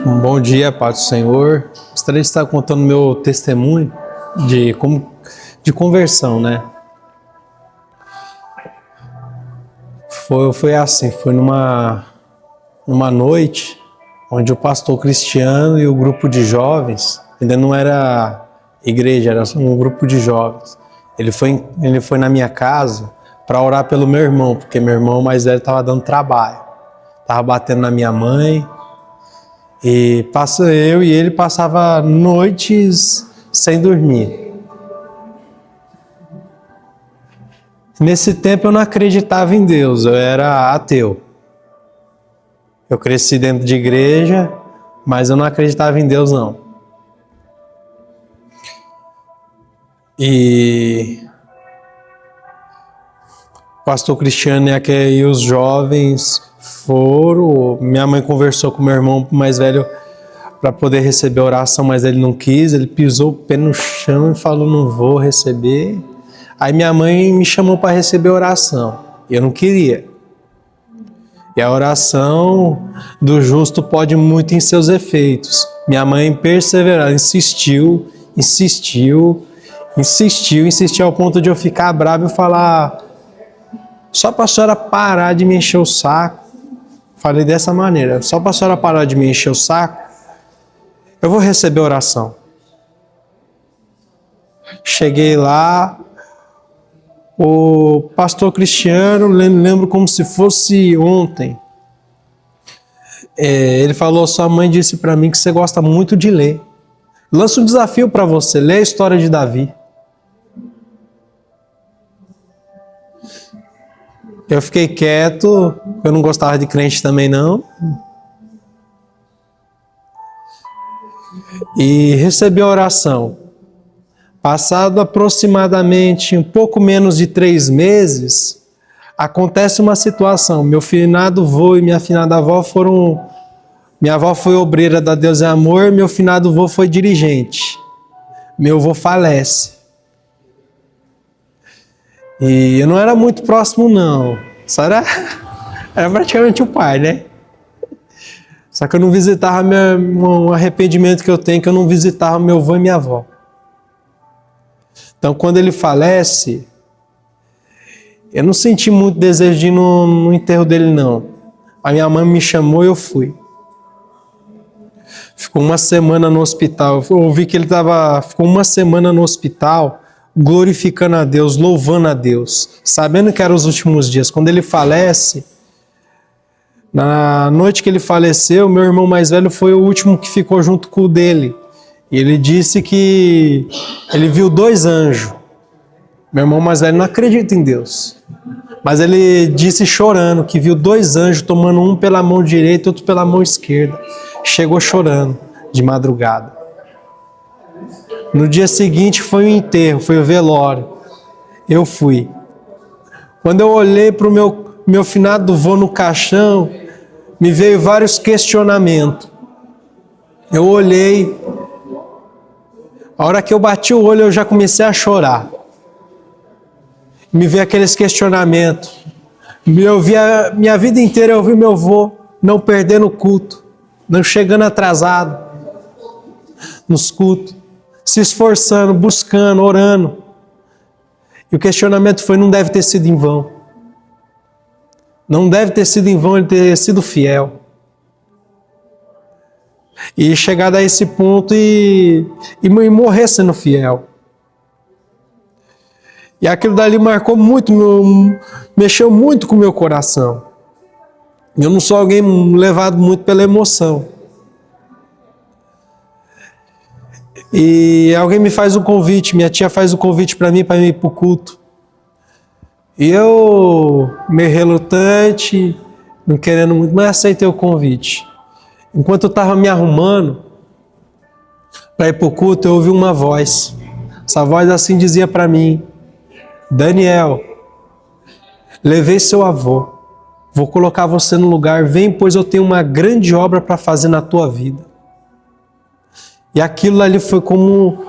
Um bom dia, Pai do Senhor. Gostaria de estar contando meu testemunho de conversão, né? Foi assim, foi numa noite onde o pastor Cristiano e o grupo de jovens, ainda não era igreja, era um grupo de jovens. Ele foi na minha casa para orar pelo meu irmão, porque meu irmão mais velho estava dando trabalho. Estava batendo na minha mãe. E eu e ele passava noites sem dormir. Nesse tempo eu não acreditava em Deus, eu era ateu. Eu cresci dentro de igreja, mas eu não acreditava em Deus não. E o pastor Cristiano e os jovens foram, minha mãe conversou com meu irmão mais velho para poder receber a oração, mas ele não quis, ele pisou o pé no chão e falou, não vou receber. Aí minha mãe me chamou para receber a oração, e eu não queria. E a oração do justo pode muito em seus efeitos. Minha mãe perseverou, insistiu ao ponto de eu ficar bravo e falar, só para a senhora parar de me encher o saco. Falei dessa maneira, só para a senhora parar de me encher o saco, eu vou receber oração. Cheguei lá, o pastor Cristiano, lembro como se fosse ontem, ele falou, sua mãe disse para mim que você gosta muito de ler. Lanço um desafio para você, lê a história de Davi. Eu fiquei quieto, eu não gostava de crente também não. E recebi a oração. Passado aproximadamente um pouco menos de 3 meses, acontece uma situação. Meu finado avô e minha finada avó foram... Minha avó foi obreira da Deus é Amor, meu finado avô foi dirigente. Meu avô falece. E eu não era muito próximo não, só era praticamente o pai, né? Só que eu não visitava, um arrependimento que eu tenho, que eu não visitava meu avô e minha avó. Então quando ele falece, eu não senti muito desejo de ir no enterro dele não. A minha mãe me chamou e eu fui. Ficou uma semana no hospital, eu ouvi que ele ficou uma semana no hospital, glorificando a Deus, louvando a Deus, sabendo que eram os últimos dias. Quando ele falece, na noite que ele faleceu, meu irmão mais velho foi o último que ficou junto com o dele. E ele disse que ele viu 2 anjos. Meu irmão mais velho não acredita em Deus. Mas ele disse chorando que viu 2 anjos tomando um pela mão direita e outro pela mão esquerda. Chegou chorando de madrugada. No dia seguinte foi o enterro, foi o velório. Eu fui. Quando eu olhei para o meu finado avô no caixão, me veio vários questionamentos. Eu olhei. A hora que eu bati o olho, eu já comecei a chorar. Me veio aqueles questionamentos. Minha vida inteira eu vi meu avô não perdendo o culto, não chegando atrasado nos cultos, se esforçando, buscando, orando. E o questionamento foi, não deve ter sido em vão. Não deve ter sido em vão ele ter sido fiel. E chegar a esse ponto e morrer sendo fiel. E aquilo dali marcou muito, mexeu muito com o meu coração. Eu não sou alguém levado muito pela emoção. E alguém me faz um convite, minha tia faz um convite para mim ir para o culto. E eu, meio relutante, não querendo muito, mas aceitei o convite. Enquanto eu estava me arrumando para ir para o culto, eu ouvi uma voz. Essa voz assim dizia para mim, Daniel, levei seu avô, vou colocar você no lugar, vem, pois eu tenho uma grande obra para fazer na tua vida. E aquilo ali foi como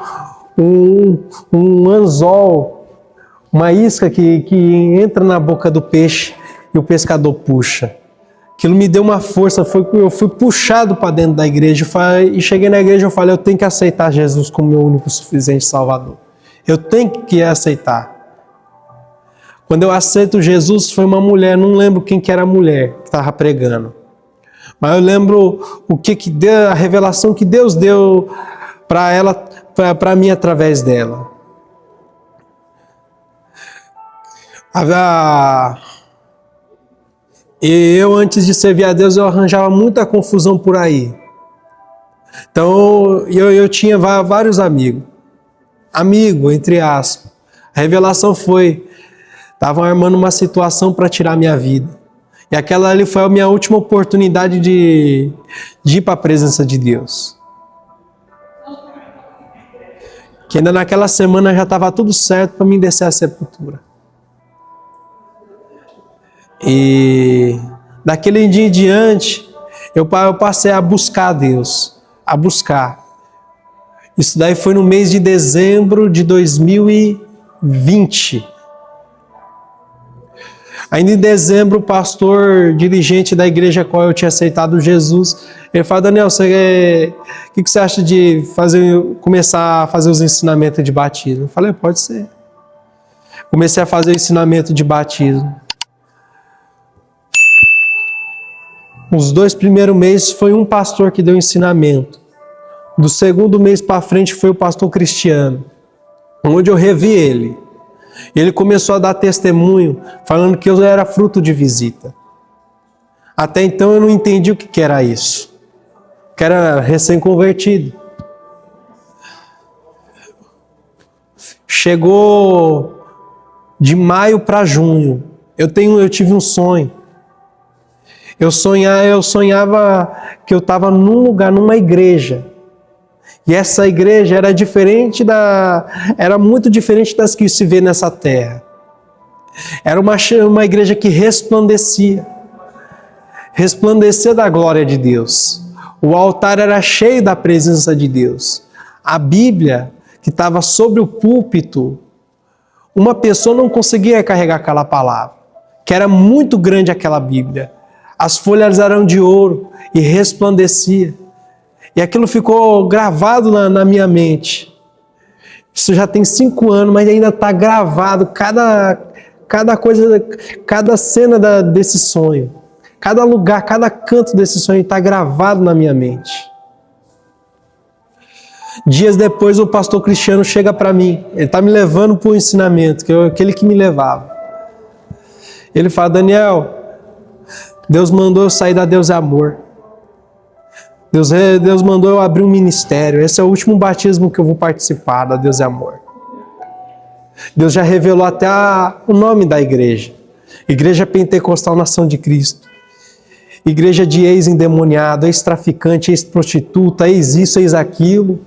um anzol, uma isca que entra na boca do peixe e o pescador puxa. Aquilo me deu uma força, eu fui puxado para dentro da igreja e cheguei na igreja e falei, eu tenho que aceitar Jesus como meu único suficiente Salvador. Eu tenho que aceitar. Quando eu aceito Jesus, foi uma mulher, não lembro quem que era a mulher que estava pregando. Mas eu lembro o que deu, a revelação que Deus deu para ela, para mim através dela. E eu, antes de servir a Deus, eu arranjava muita confusão por aí. Então, eu tinha vários amigos. Amigo, entre aspas. A revelação foi, estavam armando uma situação para tirar minha vida. E aquela ali foi a minha última oportunidade de ir para a presença de Deus. Que ainda naquela semana já estava tudo certo para mim descer à sepultura. E daquele dia em diante, eu passei a buscar a Deus, a buscar. Isso daí foi no mês de dezembro de 2020. Ainda em dezembro, o pastor dirigente da igreja a qual eu tinha aceitado Jesus, ele falou, Daniel, o que você acha de começar a fazer os ensinamentos de batismo? Eu falei, pode ser. Comecei a fazer o ensinamento de batismo. Os 2 primeiros meses foi um pastor que deu ensinamento. Do segundo mês para frente foi o pastor Cristiano, onde eu revi ele. Ele começou a dar testemunho, falando que eu era fruto de visita. Até então eu não entendi o que era isso. Que era recém-convertido. Chegou de maio para junho. Eu tive um sonho. Eu sonhava que eu estava num lugar, numa igreja. E essa igreja era muito diferente das que se vê nessa terra. Era uma igreja que resplandecia da glória de Deus. O altar era cheio da presença de Deus. A Bíblia, que estava sobre o púlpito, uma pessoa não conseguia carregar aquela palavra, que era muito grande aquela Bíblia. As folhas eram de ouro e resplandecia. E aquilo ficou gravado na minha mente. Isso já tem 5 anos, mas ainda está gravado cada coisa, cada cena desse sonho. Cada lugar, cada canto desse sonho está gravado na minha mente. Dias depois o pastor Cristiano chega para mim. Ele está me levando para o ensinamento, que é aquele que me levava. Ele fala, Daniel, Deus mandou eu sair da Deus é Amor. Deus mandou eu abrir um ministério. Esse é o último batismo que eu vou participar, da Deus é Amor. Deus já revelou até o nome da igreja. Igreja Pentecostal Nação de Cristo. Igreja de ex-endemoniado, ex-traficante, ex-prostituta, ex-isso, ex-aquilo.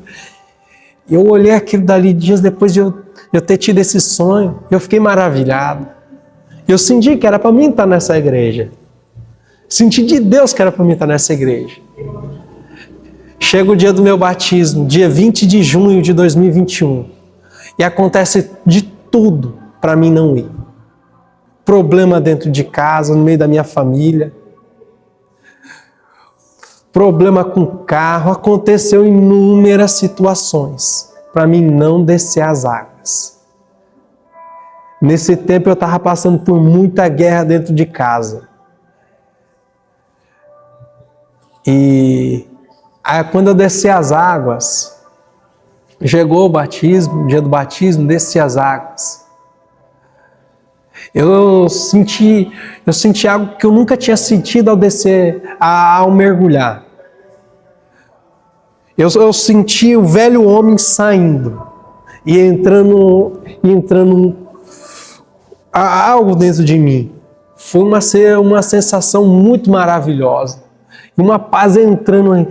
Eu olhei aquilo dali dias depois de eu ter tido esse sonho. Eu fiquei maravilhado. Eu senti que era para mim estar nessa igreja. Senti de Deus que era para mim estar nessa igreja. Chega o dia do meu batismo, dia 20 de junho de 2021. E acontece de tudo para mim não ir. Problema dentro de casa, no meio da minha família. Problema com o carro. Aconteceu inúmeras situações para mim não descer as águas. Nesse tempo eu estava passando por muita guerra dentro de casa. E aí, quando eu desci as águas, chegou o batismo, o dia do batismo, desci as águas. Eu senti algo que eu nunca tinha sentido ao descer, ao mergulhar. Eu senti o velho homem saindo e entrando algo dentro de mim. Foi uma sensação muito maravilhosa. E uma paz entrando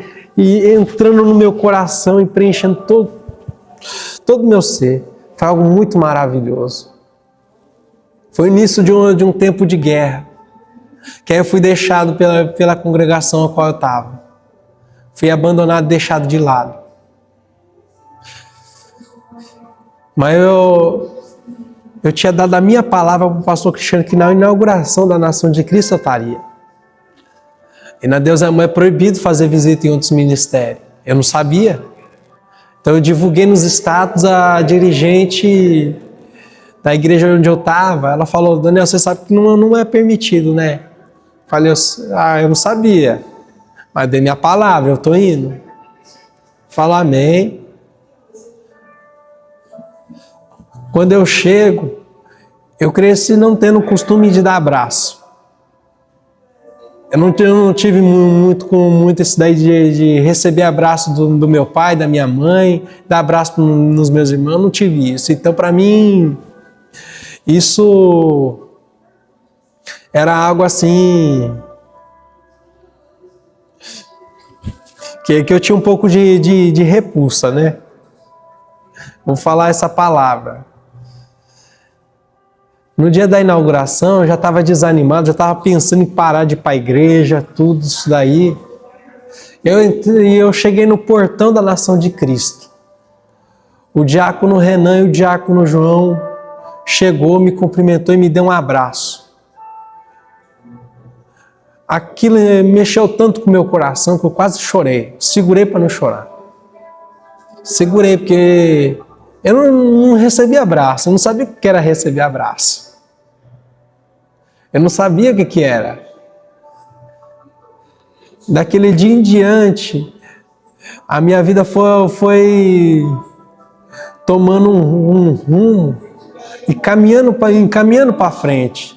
no meu coração e preenchendo todo o meu ser. Foi algo muito maravilhoso. Foi o início de um tempo de guerra. Que aí eu fui deixado pela congregação a qual eu estava. Fui abandonado, deixado de lado. Mas eu tinha dado a minha palavra para o pastor Cristiano que na inauguração da Nação de Cristo eu estaria. E na Deus é Mãe é proibido fazer visita em outros ministérios. Eu não sabia. Então eu divulguei nos status, a dirigente da igreja onde eu estava, ela falou, Daniel, você sabe que não é permitido, né? Falei, eu não sabia. Mas dei minha palavra, eu estou indo. Fala amém. Quando eu chego, eu cresci não tendo o costume de dar abraço. Eu não tive muito isso daí de receber abraço do meu pai, da minha mãe, dar abraço nos meus irmãos, eu não tive isso. Então, para mim, isso era algo assim que eu tinha um pouco de repulsa, né? Vou falar essa palavra. No dia da inauguração, eu já estava desanimado, já estava pensando em parar de ir para a igreja, tudo isso daí. Eu cheguei no portão da Nação de Cristo. O diácono Renan e o diácono João chegou, me cumprimentou e me deu um abraço. Aquilo mexeu tanto com o meu coração que eu quase chorei. Segurei para não chorar. Segurei porque eu não recebi abraço, eu não sabia o que era receber abraço. Eu não sabia o que era. Daquele dia em diante, a minha vida foi tomando um rumo e caminhando para frente.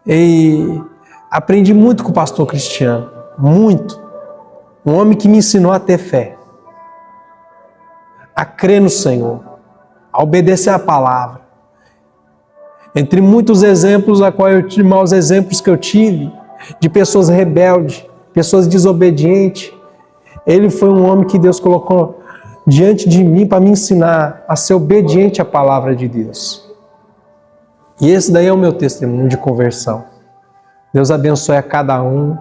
E aprendi muito com o pastor Cristiano, muito. Um homem que me ensinou a ter fé, a crer no Senhor, a obedecer a palavra. Entre muitos exemplos, maus exemplos que eu tive, de pessoas rebeldes, pessoas desobedientes, ele foi um homem que Deus colocou diante de mim para me ensinar a ser obediente à palavra de Deus. E esse daí é o meu testemunho de conversão. Deus abençoe a cada um,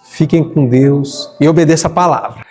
fiquem com Deus e obedeça a palavra.